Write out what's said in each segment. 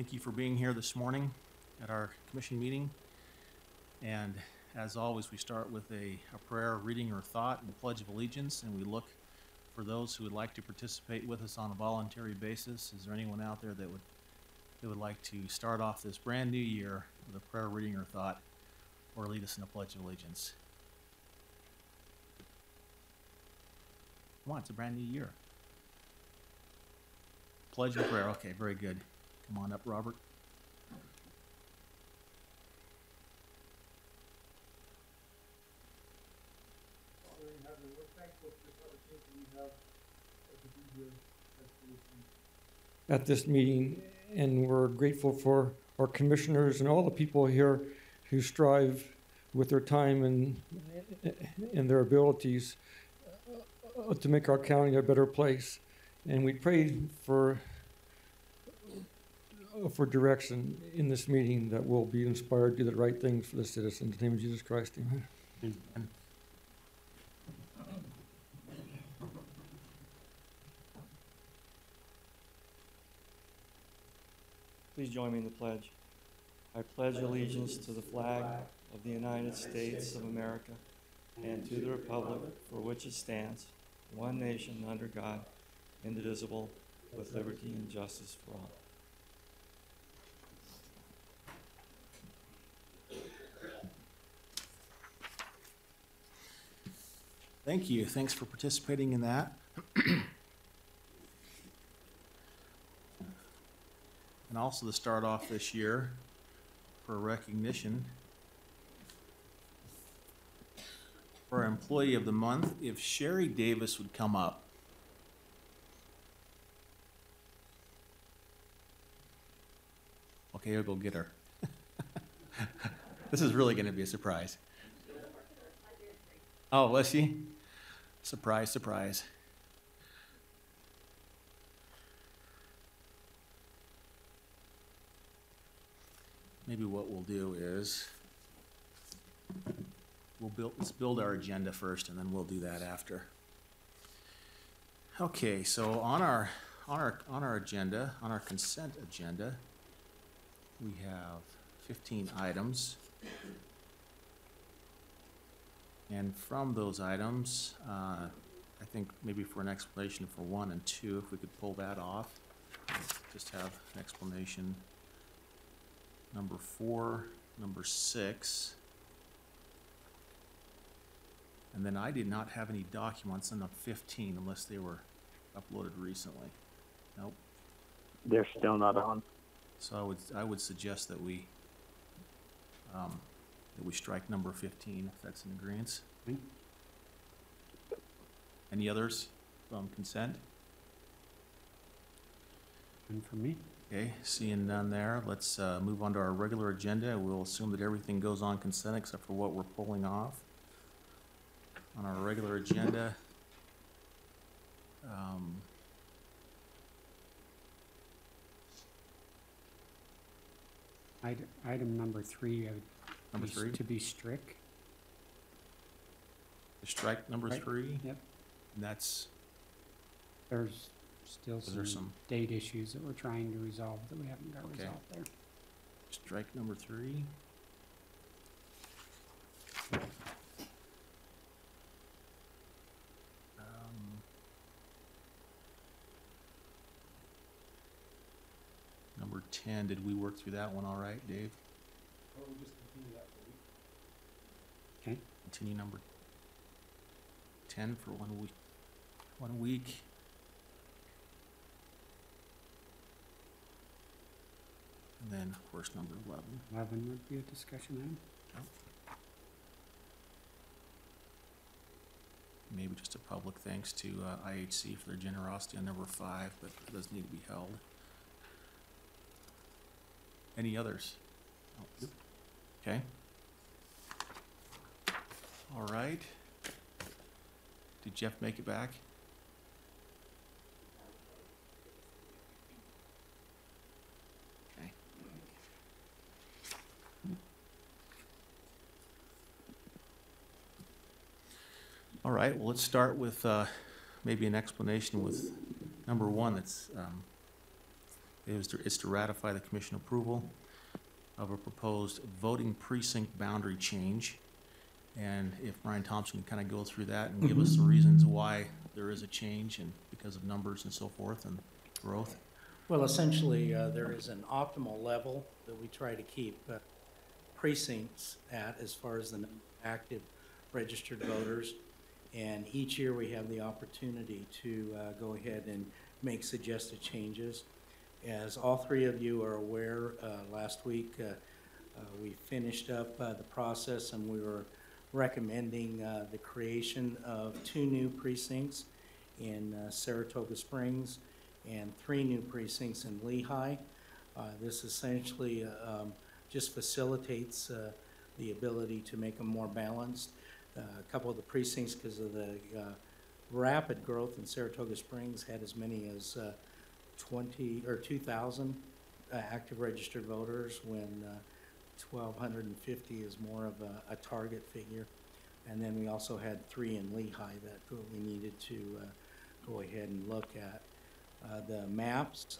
Thank you for being here this morning at our commission meeting. And as always, we start with a prayer, reading, or thought, and the Pledge of Allegiance, and we look for those who would like to participate with us on a voluntary basis. Is there anyone out there that would like to start off this brand new year with a prayer, reading, or thought, or lead us in a Pledge of Allegiance? Come on, it's a brand new year. Pledge and prayer. Okay, very good. Come on up, Robert. Father in heaven, we're thankful for this opportunity we have to be here at this meeting, and we're grateful for our commissioners and all the people here who strive with their time and their abilities to make our county a better place. And we pray for direction in this meeting, that we'll be inspired to do the right things for the citizens. In the name of Jesus Christ, amen. Amen. Please join me in the pledge. I pledge allegiance to the flag of the United States of America and to the republic for which it stands, one nation under God, indivisible, with liberty and justice for all. Thank you. Thanks for participating in that. And also to start off this year, for recognition, for our Employee of the Month, if Sherry Davis would come up. Okay, I'll go get her. This is really going to be a surprise. Oh, was she? Surprise, surprise. Maybe what we'll do is let's build our agenda first, and then we'll do that after. Okay, so on our agenda, on our consent agenda, we have 15 items. And from those items, I think maybe for an explanation for 1 and 2, if we could pull that off, just have an explanation. Number 4, number 6. And then I did not have any documents on the 15 unless they were uploaded recently. Nope. They're still not on. So I would suggest that we strike number 15, if that's in agreement. Mm-hmm. Any others from consent? None for me. Okay, seeing none there, let's move on to our regular agenda. We'll assume that everything goes on consent except for what we're pulling off. On our regular agenda, Item number 3, number 3, to be strict. to strike number Right. 3, Yep. and that's, There's still is there some some date issues that we're trying to resolve that we haven't got Okay. resolved there. strike number 3. Number 10, did we work through that one all right, Dave? Or we just continue that for a week. Okay. Continue number 10 for 1 week. 1 week. And then, of course, number 11. 11 would be a discussion item. Maybe just a public thanks to IHC for their generosity on number 5, but it does need to be held. Any others? Oh, okay. All right. Did Jeff make it back? Okay. All right, well, let's start with maybe an explanation with number 1 that's It's to ratify the commission approval of a proposed voting precinct boundary change. And if Brian Thompson can kind of go through that and give us the reasons why there is a change and because of numbers and so forth and growth. Well, essentially, there is an optimal level that we try to keep precincts at as far as the active registered voters. And each year we have the opportunity to go ahead and make suggested changes. As all three of you are aware, last week we finished up the process and we were recommending the creation of 2 new precincts in Saratoga Springs and 3 new precincts in Lehigh. This essentially just facilitates the ability to make them more balanced. A couple of the precincts, because of the rapid growth in Saratoga Springs, had as many as 2,000 active registered voters, when 1,250 is more of a target figure. And then we also had 3 in Lehigh that we needed to go ahead and look at. The maps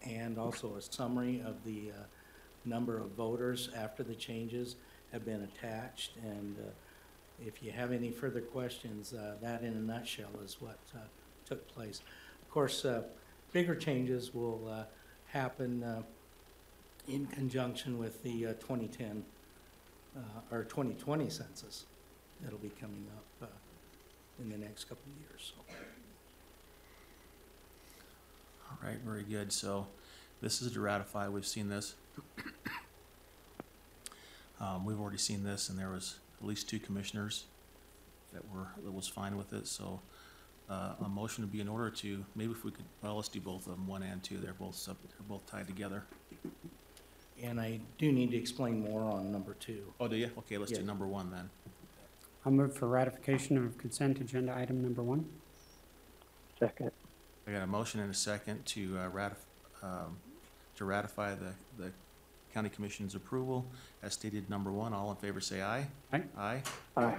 and also a summary of the number of voters after the changes have been attached. And if you have any further questions, that in a nutshell is what took place. Of course, bigger changes will happen in conjunction with the 2010 or 2020 census that'll be coming up in the next couple of years. So. All right, very good. So this is to ratify. We've seen this. We've already seen this, and there was at least 2 commissioners that was fine with it. So a motion would be in order to, maybe if we could, well, let's do both of them, 1 and 2. They're both tied together. And I do need to explain more on number 2. Oh, do you? Okay, let's do Yeah. number 1 then. I'll move for ratification of consent agenda item number 1. Second. I got a motion and a second to ratify the county commission's approval as stated number 1. All in favor say aye. Aye. Aye. Aye.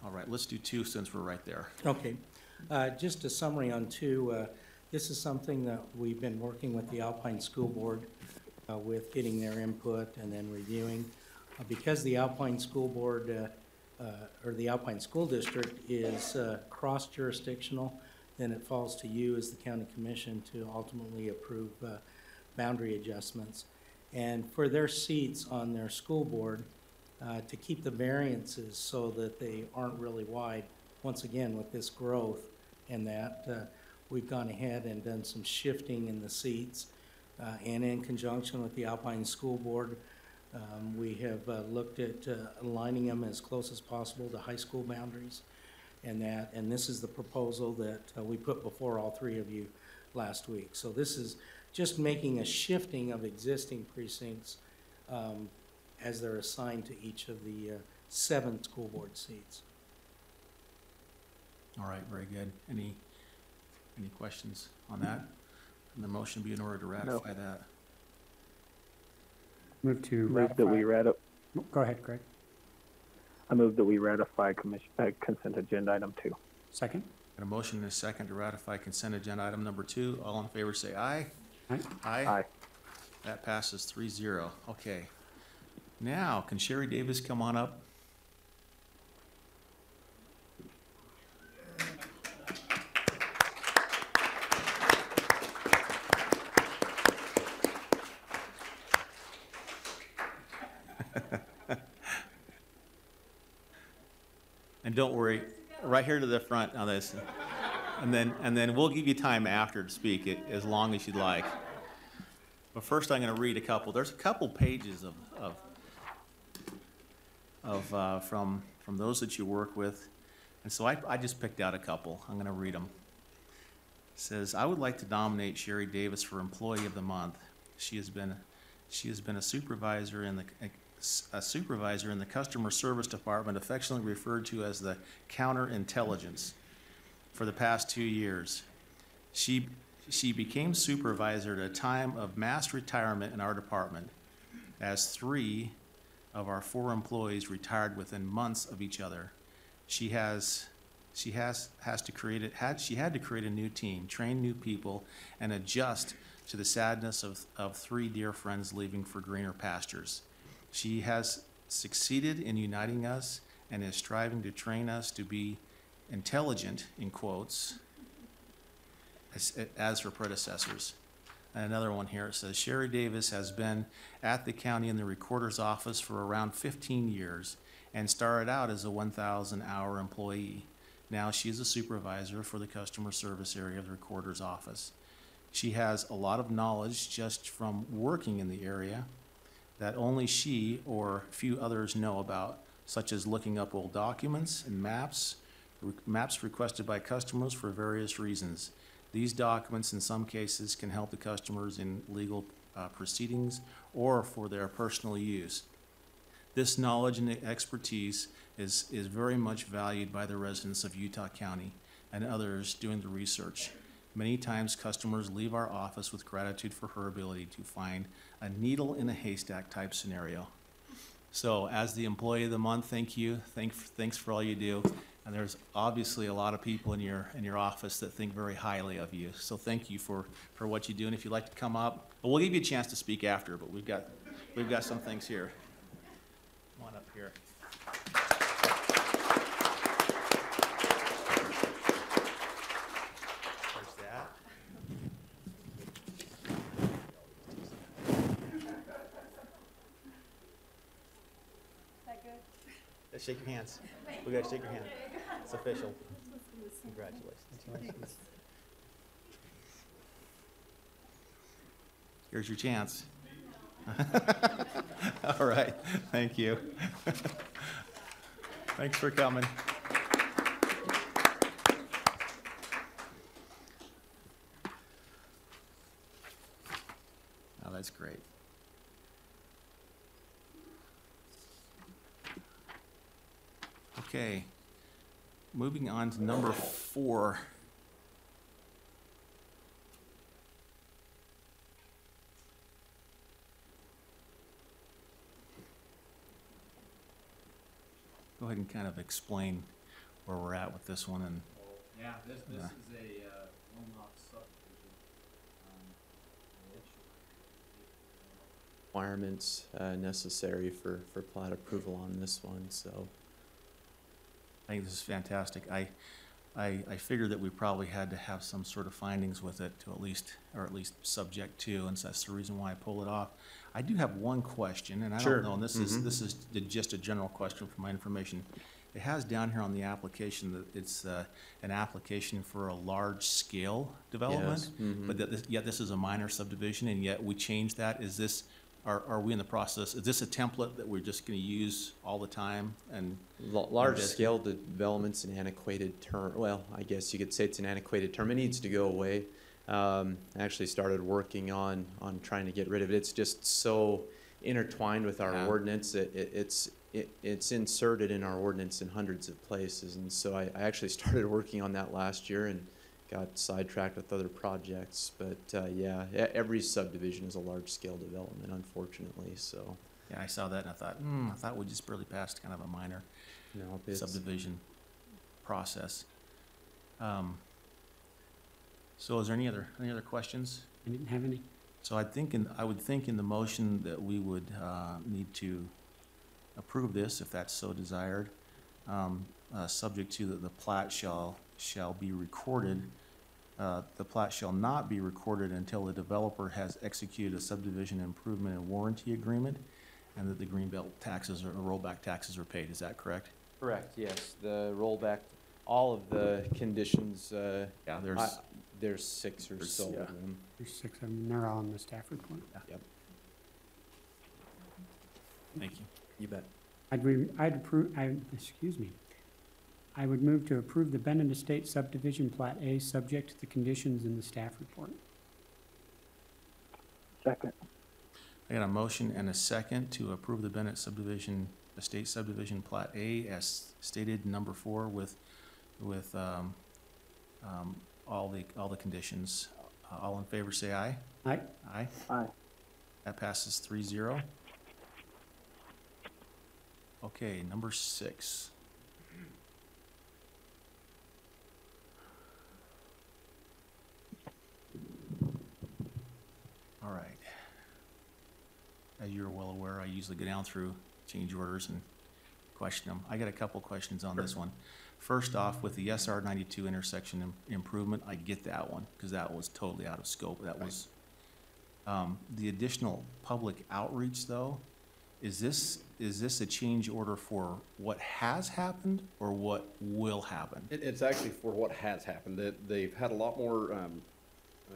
All right, let's do 2 since we're right there. Okay, just a summary on 2. This is something that we've been working with the Alpine School Board with getting their input and then reviewing. Because the Alpine School Board or the Alpine School District is cross-jurisdictional, then it falls to you as the county commission to ultimately approve boundary adjustments. And for their seats on their school board, to keep the variances so that they aren't really wide, once again with this growth and that, we've gone ahead and done some shifting in the seats. And in conjunction with the Alpine School Board, we have looked at aligning them as close as possible to high school boundaries. And this is the proposal that we put before all 3 of you last week. So this is just making a shifting of existing precincts as they're assigned to each of the 7 school board seats. All right, very good. Any questions on that? And the motion be in order to ratify that. Move to Move ratify. that we Go ahead, Greg. I move that we ratify consent agenda item 2. Second. Got a motion and a second to ratify consent agenda item number 2. All in favor say aye. Aye. Aye. Aye. That passes 3-0. Okay. Now, can Sherry Davis come on up? And don't worry, right here to the front on this. And then we'll give you time after to speak it as long as you'd like. But first I'm going to read a couple. There's a couple pages from those that you work with. And so I just picked out a couple. I'm going to read them. It says, I would like to nominate Sherry Davis for Employee of the Month. She has been a supervisor in the customer service department, affectionately referred to as the counterintelligence, for the past 2 years. She became supervisor at a time of mass retirement in our department, as 3 of our 4 employees retired within months of each other. She had to create a new team, train new people, and adjust to the sadness of 3 dear friends leaving for greener pastures. She has succeeded in uniting us and is striving to train us to be intelligent, in quotes, as her predecessors. And another one here, it says, Sherry Davis has been at the county in the recorder's office for around 15 years and started out as a 1,000-hour employee. Now she is a supervisor for the customer service area of the recorder's office. She has a lot of knowledge just from working in the area that only she or few others know about, such as looking up old documents and maps requested by customers for various reasons. These documents, in some cases, can help the customers in legal proceedings or for their personal use. This knowledge and expertise is very much valued by the residents of Utah County and others doing the research. Many times, customers leave our office with gratitude for her ability to find a needle in a haystack type scenario. So, as the Employee of the Month, thank you. Thanks for all you do. And there's obviously a lot of people in your office that think very highly of you. So thank you for what you do. And if you'd like to come up, well, we'll give you a chance to speak after, but we've got some things here. Come on up here. There's that. Let's shake your hands. We gotta shake your hand. It's official. Congratulations. Here's your chance. All right, thank you. Thanks for coming. Oh, that's great. Okay, moving on to number 4. Go ahead and kind of explain where we're at with this one. And yeah, this Yeah. is a one-lot subdivision. Requirements necessary for plat approval on this one, so. I think this is fantastic. I figured that we probably had to have some sort of findings with it to at least subject to, and so that's the reason why I pulled it off. I do have one question, and I Sure. don't know, and this is just a general question for my information. It has down here on the application that it's an application for a large-scale development, Yes, but yet this is a minor subdivision, and yet we changed that. Is this, are we in the process, is this a template that we're just gonna use all the time? And Large-scale development's an antiquated term. Well, I guess you could say it's an antiquated term. It needs to go away. I actually started working on trying to get rid of it. It's just so intertwined with our Yeah. ordinance. It's inserted in our ordinance in hundreds of places, and so I actually started working on that last year and got sidetracked with other projects. But yeah, every subdivision is a large-scale development, unfortunately. So yeah, I saw that and I thought we just barely passed kind of a minor no, it's subdivision process. So is there any other questions? I didn't have any. So I would think in the motion that we would need to approve this if that's so desired, subject to that the plat shall be recorded. The plat shall not be recorded until the developer has executed a subdivision improvement and warranty agreement, and that the greenbelt taxes or rollback taxes are paid. Is that correct? correct. Yes, the rollback, all of the conditions. Yeah, There's 6 or so yeah. of them. There's 6 of them, they're all in the staff report. Yep, Thank you. you bet. I would move to approve the Bennett Estate subdivision Plat A, subject to the conditions in the staff report. Second. I got a motion and a second to approve the Bennett subdivision, estate subdivision Plat A as stated, number 4, with all the conditions. All in favor, say aye. Aye. Aye. Aye. That passes 3-0. Okay, number 6. you're well aware, I usually go down through change orders and question them. I got a couple questions on this one. First off, with the SR 92 intersection improvement, I get that one, because that was totally out of scope. That was, the additional public outreach, though, is this a change order for what has happened or what will happen? It's actually for what has happened. They've had a lot more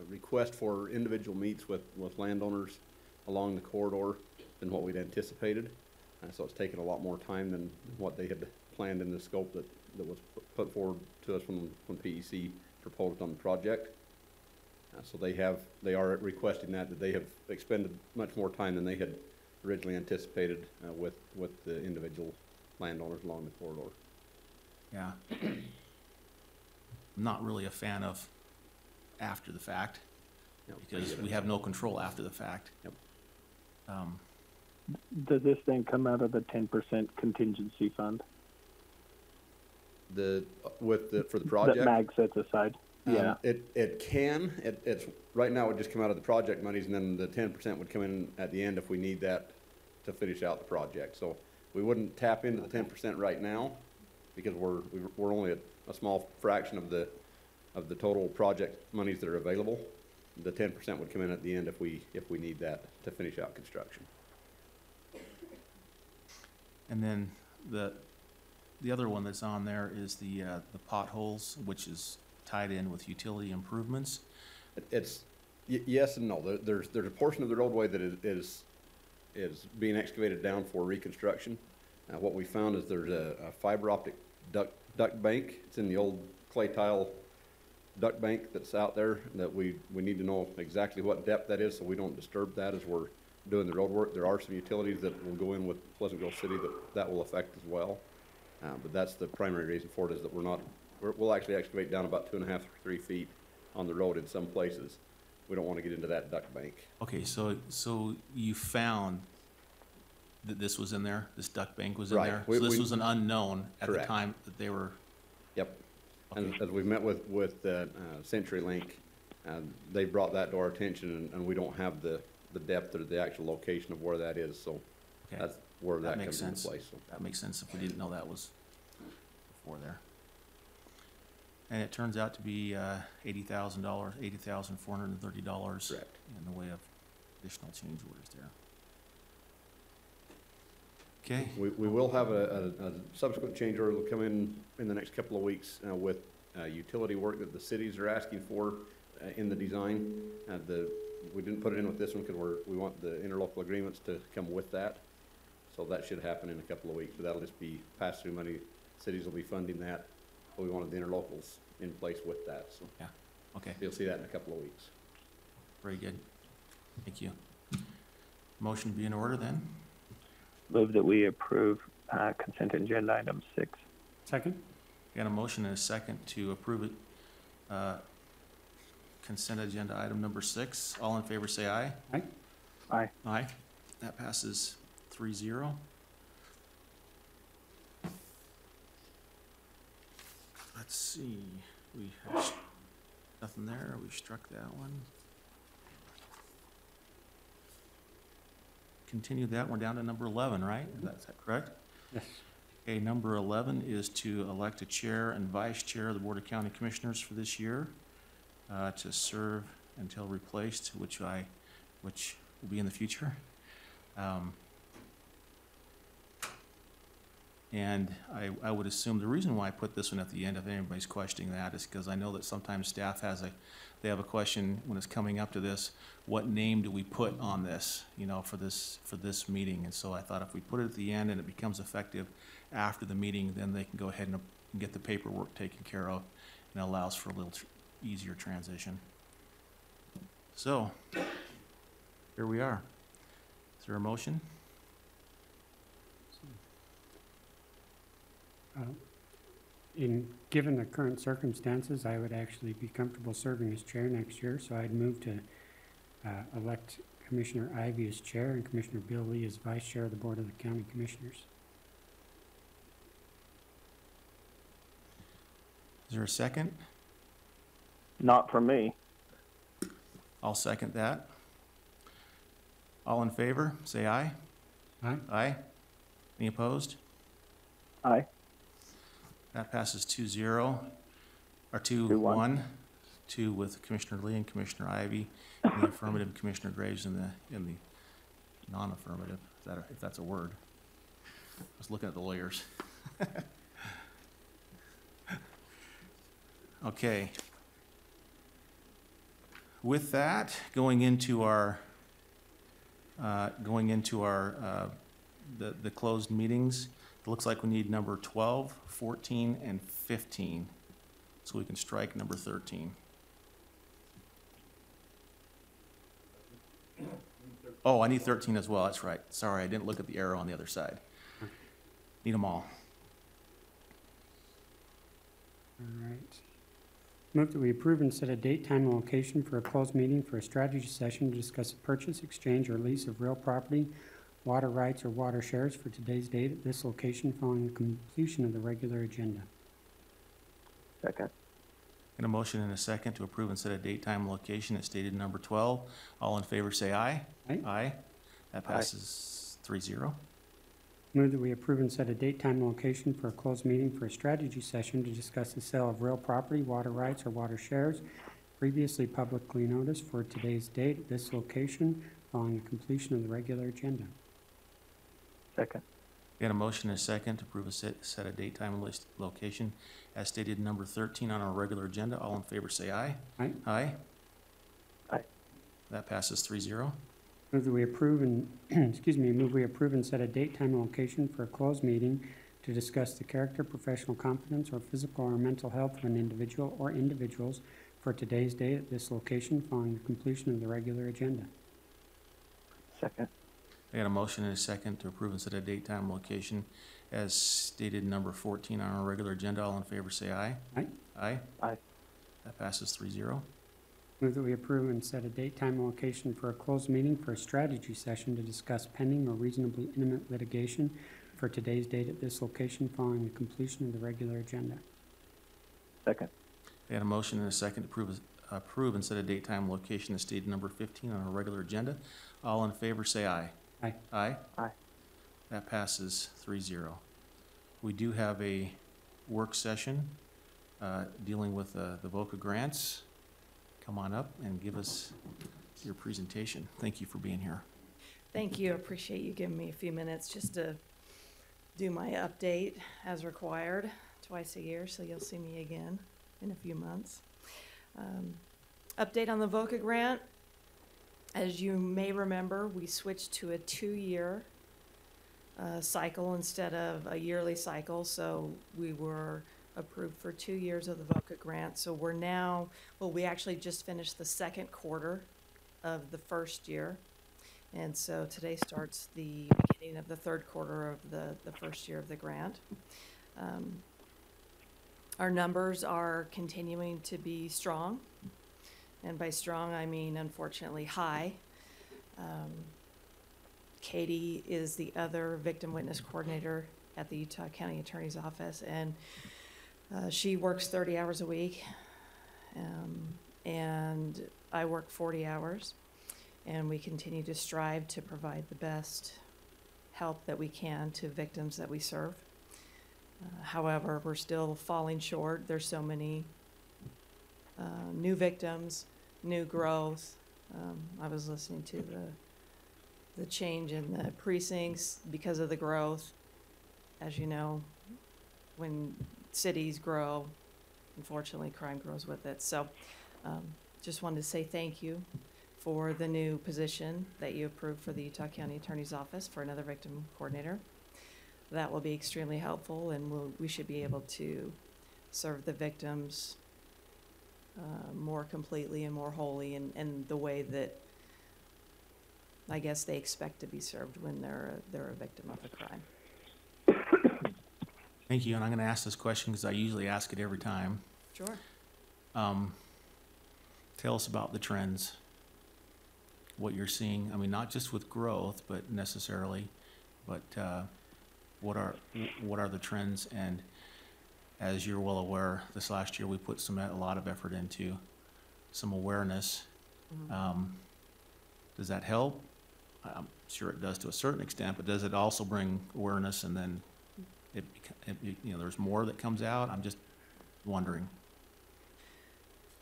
requests for individual meets with landowners along the corridor than what we'd anticipated. So it's taken a lot more time than what they had planned in the scope that was put forward to us when PEC proposed on the project. So they are requesting that they have expended much more time than they had originally anticipated with the individual landowners along the corridor. Yeah. I'm not really a fan of after the fact, Yep. because we have no control after the fact. Yep. Does this then come out of the 10% contingency fund For the that project, MAG sets aside? Yeah. it can. It's right now it would just come out of the project monies, and then the 10% would come in at the end if we need that to finish out the project. So we wouldn't tap into the 10% right now because we're only a small fraction of the total project monies that are available. The 10% would come in at the end if we need that to finish out construction. And then the other one that's on there is the potholes, which is tied in with utility improvements. It's yes and no. There's a portion of the roadway that is being excavated down for reconstruction. What we found is there's a fiber optic duct bank. It's in the old clay tile duct bank that's out there that we need to know exactly what depth that is so we don't disturb that as we're doing the road work. There are some utilities that will go in with Pleasant Grove City that will affect as well. But that's the primary reason for it, is that we'll actually excavate down about 2.5 or 3 feet on the road in some places. We don't want to get into that duct bank. Okay, so you found that this was in there, this duct bank was in Right. there? We- So this we- was an unknown at the Correct. time that they were, Yep. And okay, as we've met with CenturyLink, they brought that to our attention, and we don't have the depth or the actual location of where that is, so okay. that's where That that makes comes into sense. place. So. That makes sense if we didn't know that was before there. And it turns out to be $80,000, $80,430 Correct. in the way of additional change orders there. Okay, We will have a subsequent change order that'll come in the next couple of weeks with utility work that the cities are asking for in the design. We didn't put it in with this one because we want the interlocal agreements to come with that. So that should happen in a couple of weeks, but that'll just be pass-through money. Cities will be funding that, but we wanted the interlocals in place with that, so okay, you'll see that in a couple of weeks. very good. Thank you. Motion to be in order then? Move that we approve consent agenda item 6. Second? Got a motion and a second to approve it. Consent agenda item number 6. All in favor say aye. Aye. Aye. Aye. That passes 3-0. Let's see, we have nothing there, we struck that one. Continue that, we're down to number 11, right? Is that correct? Yes. Okay, number 11 is to elect a chair and vice chair of the Board of County Commissioners for this year, to serve until replaced, which will be in the future. And I would assume the reason why I put this one at the end, if anybody's questioning that, is because I know that sometimes staff they have a question when it's coming up to this, what name do we put on this, for this meeting? And so I thought if we put it at the end and it becomes effective after the meeting, then they can go ahead and get the paperwork taken care of, and it allows for a little easier transition. So, here we are. Is there a motion? Given the current circumstances, I would actually be comfortable serving as chair next year, so I'd move to elect Commissioner Ivy as chair and Commissioner Bill Lee as vice chair of the Board of the County Commissioners. Is there a second? Not from me. I'll second that. All in favor, say aye. Aye. Aye. Any opposed? Aye. That passes 2-0, or 2-1. 2-1. 2 with Commissioner Lee and Commissioner Ivy, in the affirmative, Commissioner Graves in the non-affirmative, if that's a word. I was looking at the lawyers. Okay. With that, going into our the closed meetings, it looks like we need number 12, 14, and 15, so we can strike number 13. Oh, I need 13 as well, that's right. Sorry, I didn't look at the arrow on the other side. Need them all. All right. Move that we approve and set a date, time, and location for a closed meeting for a strategy session to discuss a purchase, exchange, or lease of real property, water rights, or water shares for today's date at this location following the completion of the regular agenda. Second. Got a motion and a second to approve and set a date, time, and location as stated in number 12. All in favor say aye. Aye. Aye. That passes 3-0. Move that we approve and set a date, time, and location for a closed meeting for a strategy session to discuss the sale of real property, water rights, or water shares previously publicly noticed for today's date at this location following the completion of the regular agenda. Second. Got a motion and a second to approve a set a date, time, and location as stated in number 13 on our regular agenda. All in favor say aye. Aye. Aye. Aye. That passes 3-0. Move that we approve and, move we approve and set a date, time, and location for a closed meeting to discuss the character, professional competence, or physical or mental health of an individual or individuals for today's date at this location following the completion of the regular agenda. Second. I got a motion and a second to approve and set a date, time, and location as stated in number 14 on our regular agenda. All in favor say aye. Aye. Aye. Aye. That passes 3-0. Move that we approve and set a date, time, and location for a closed meeting for a strategy session to discuss pending or reasonably imminent litigation for today's date at this location following the completion of the regular agenda. Second. I got a motion and a second to approve and set a date, time, and location as stated in number 15 on our regular agenda. All in favor say aye. Aye. Aye. Aye. That passes 3-0. We do have a work session dealing with the VOCA grants. Come on up and give us your presentation. Thank you for being here. Thank you. Appreciate you giving me a few minutes just to do my update as required twice a year, so you'll see me again in a few months. Update on the VOCA grant. As you may remember, we switched to a 2-year cycle instead of a yearly cycle, so we were approved for 2 years of the VOCA grant. So we're now, well, we actually just finished the second quarter of the first year. And so today starts the beginning of the third quarter of the first year of the grant. Our numbers are continuing to be strong. And by strong, I mean, unfortunately, high. Katie is the other victim witness coordinator at the Utah County Attorney's Office, and she works 30 hours a week, and I work 40 hours, and we continue to strive to provide the best help that we can to victims that we serve. However, we're still falling short. There's so many new victims, new growth. I was listening to the change in the precincts because of the growth. As you know, when cities grow, unfortunately, crime grows with it. So just wanted to say thank you for the new position that you approved for the Utah County Attorney's Office for another victim coordinator. That will be extremely helpful, and we should be able to serve the victims more completely and more wholly in the way that I guess they expect to be served when they're a victim of a crime. Thank you, and I'm going to ask this question because I usually ask it every time. Sure. Tell us about the trends, what you're seeing. I mean, not just with growth, but necessarily, but what are the trends? And as you're well aware, this last year we put a lot of effort into some awareness. Mm-hmm. Does that help? I'm sure it does to a certain extent, but does it also bring awareness and then there's more that comes out? I'm just wondering.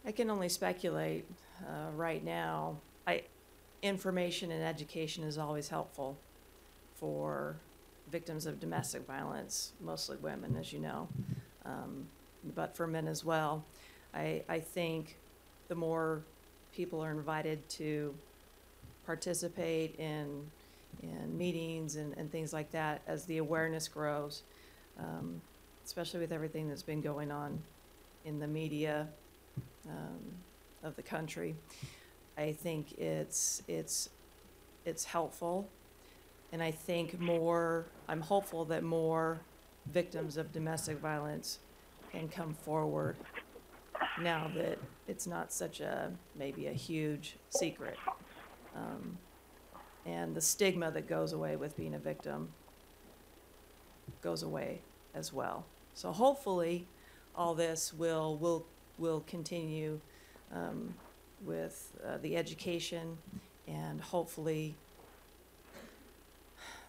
I can only speculate right now. Information and education is always helpful for victims of domestic violence, mostly women, as you know, but for men as well. I think the more people are invited to participate in meetings and things like that, as the awareness grows, especially with everything that's been going on in the media of the country, I think it's helpful. And I think I'm hopeful that more victims of domestic violence can come forward now that it's not such maybe a huge secret. And the stigma that goes away with being a victim goes away as well. So hopefully all this will continue with the education, and hopefully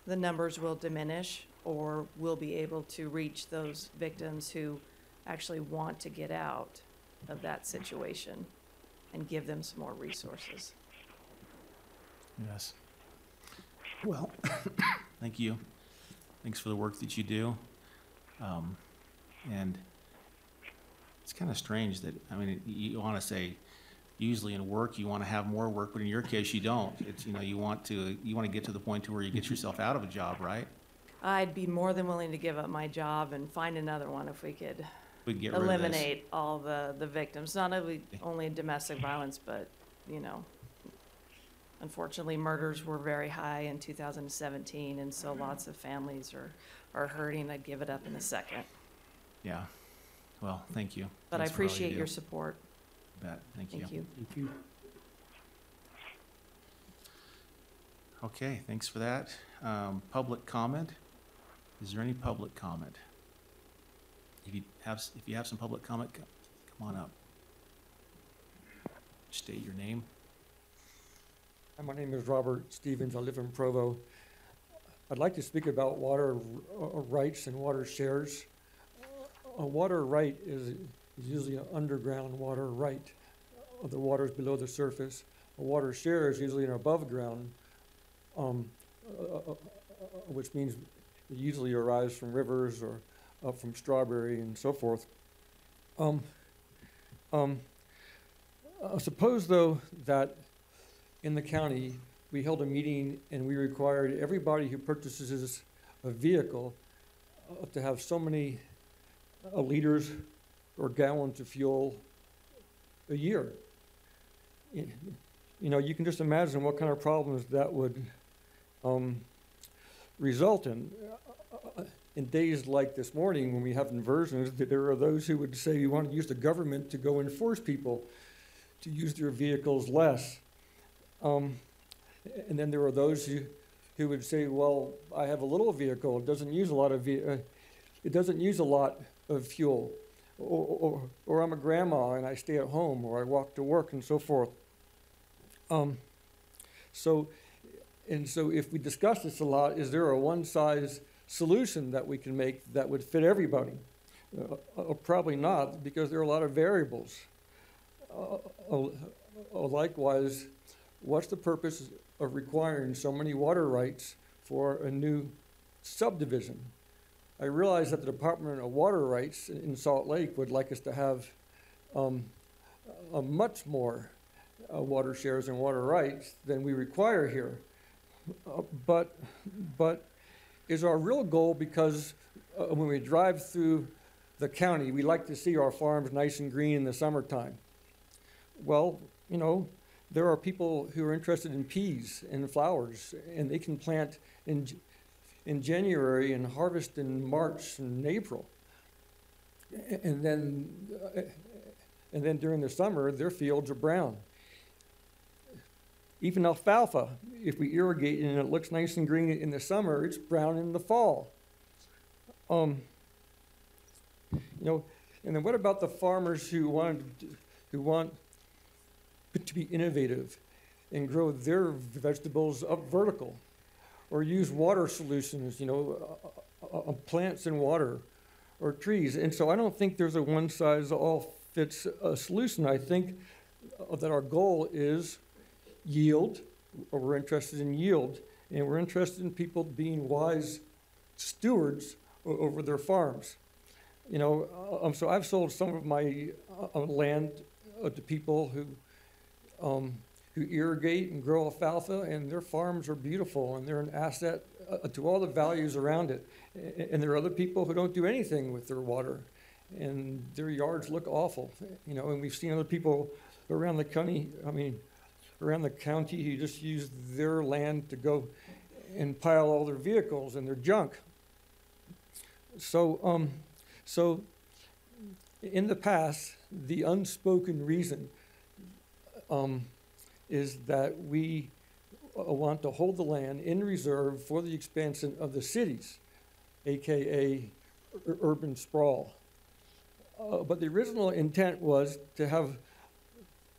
the numbers will diminish, or we'll be able to reach those victims who actually want to get out of that situation and give them some more resources. Yes. Well, thank you. Thanks for the work that you do. And it's kind of strange that, I mean, you want to say, usually in work, you want to have more work, but in your case, you don't. It's, you want to get to the point to where you get yourself out of a job, right? I'd be more than willing to give up my job and find another one if we could We get rid of this. eliminate all the victims, not only domestic violence, but, unfortunately, murders were very high in 2017, and so lots of families are hurting. I'd give it up in a second. Yeah. Well, thank you. But I Thanks for all you appreciate do. your support. Bet. Thank you. Thank you. Thank you. Okay, thanks for that. Public comment. Is there any public comment? If you have some public comment, come on up. State your name. Hi, my name is Robert Stevens. I live in Provo. I'd like to speak about water rights and water shares. A water right is usually an underground water right. The water is below the surface. A water share is usually an above ground, which means it usually arrives from rivers or up from Strawberry and so forth. Suppose, though, that in the county, we held a meeting and we required everybody who purchases a vehicle to have so many liters or gallons of fuel a year. You can just imagine what kind of problems that would result in. In days like this morning, when we have inversions, there are those who would say you want to use the government to go enforce people to use their vehicles less. And then there are those who would say, well, I have a little vehicle, it doesn't use a lot of fuel, or I'm a grandma and I stay at home, or I walk to work and so forth. So if we discuss this a lot, is there a one-size solution that we can make that would fit everybody? Probably not, because there are a lot of variables. Likewise, what's the purpose of requiring so many water rights for a new subdivision? I realize that the Department of Water Rights in Salt Lake would like us to have a much more water shares and water rights than we require here. But is our real goal, because when we drive through the county, we like to see our farms nice and green in the summertime. Well, there are people who are interested in peas and flowers, and they can plant in January and harvest in March and April. And then during the summer, their fields are brown. Even alfalfa, if we irrigate and it looks nice and green in the summer, it's brown in the fall. And then what about the farmers who want to be innovative and grow their vegetables up vertical, or use water solutions, plants and water, or trees. And so I don't think there's a one-size-all-fits solution. I think that our goal is yield, or we're interested in yield, and we're interested in people being wise stewards over their farms. So I've sold some of my land to people who irrigate and grow alfalfa, and their farms are beautiful, and they're an asset to all the values around it. And there are other people who don't do anything with their water, and their yards look awful. And we've seen other people around the county, who just use their land to go and pile all their vehicles and their junk. So in the past, the unspoken reason is that we want to hold the land in reserve for the expansion of the cities, AKA urban sprawl. But the original intent was to have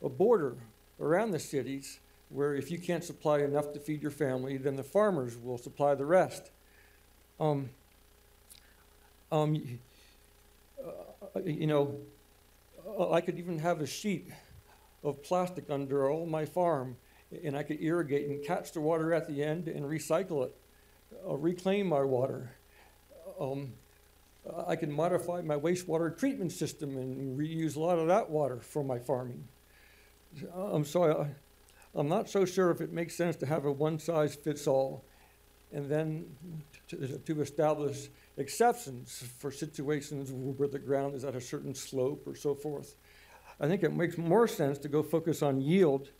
a border around the cities where if you can't supply enough to feed your family, then the farmers will supply the rest. I could even have a sheet of plastic under all my farm, and I could irrigate and catch the water at the end and recycle it, reclaim my water. I can modify my wastewater treatment system and reuse a lot of that water for my farming. I'm not so sure if it makes sense to have a one-size-fits-all, and then to establish exceptions for situations where the ground is at a certain slope or so forth. I think it makes more sense to go focus on yield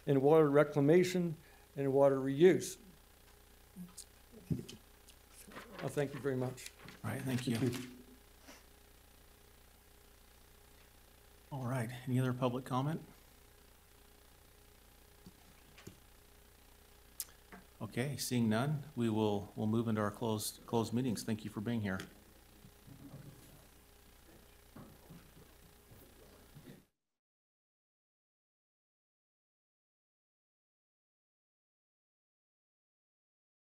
and water reclamation and water reuse. Thank you very much. All right, thank you. All right, any other public comment? Okay, seeing none, we'll move into our closed meetings. Thank you for being here.